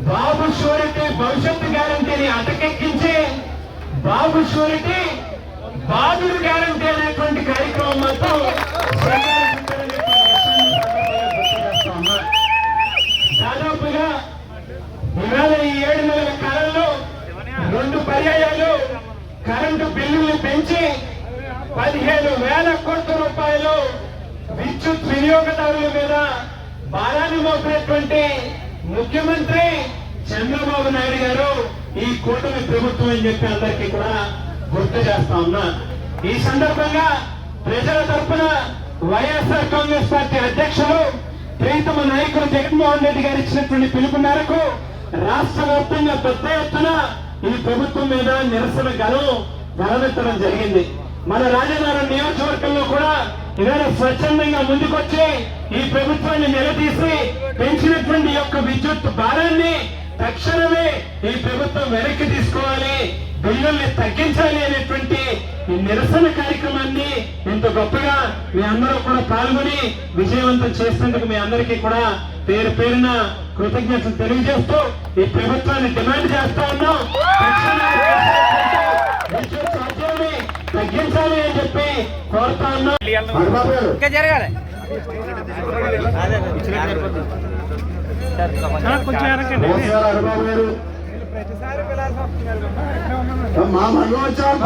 బాబు surety భవిష్యత్తు గ్యారంటీని అటకెక్కించి బాబు surety బాధుడు guarantee అనేటువంటి కార్యక్రమం మాత్రం దాదాపుగా ఇవాళ ఈ 7 నెలల కాలంలో 2 పర్యాయాలు కరెంటు బిల్లుల్ని పెంచి 15,000 కోట్ల రూపాయలు విద్యుత్ వినియోగదారుల మీద భారాన్ని మోపినటువంటి ముఖ్యమంత్రి చంద్రబాబు నాయుడు గారు ఈ కూటమి ప్రభుత్వం అని చెప్పి అందరికీ కూడా గుర్తు చేస్తా ఉన్నా. ఈ సందర్భంగా ప్రజల తరఫున వైఎస్ఆర్ కాంగ్రెస్ పార్టీ అధ్యక్షులు ప్రీతమ నాయకులు జగన్మోహన్ రెడ్డి గారు ఇచ్చినటువంటి పిలుపు మేరకు రాష్ట్ర వ్యాప్తంగా పెద్ద ఎత్తున ఈ ప్రభుత్వం మీద నిరసన గలమెత్తడం జరిగింది. మన రాజధాని నియోజకవర్గంలో కూడా ఇవాళ స్వచ్ఛందంగా ముందుకొచ్చి ఈ ప్రభుత్వాన్ని నిలదీసి పెంచినటువంటి యొక్క విద్యుత్ భారాన్ని తక్షణమే ఈ ప్రభుత్వం వెనక్కి తీసుకోవాలి, బిల్లుల్ని తగ్గించాలి అనేటువంటి ఈ నిరసన కార్యక్రమాన్ని ఇంత గొప్పగా మీ అందరూ కూడా పాల్గొని విజయవంతం చేసేందుకు మీ అందరికీ కూడా పేరు పేరున కృతజ్ఞతలు తెలియజేస్తూ ఈ ప్రభుత్వాన్ని డిమాండ్ చేస్తా ఉన్నాం. విద్యుత్ ఛార్జీలని తగ్గించాలి అని చెప్పి కోరుతా ఉన్నాం. మా మనోచారు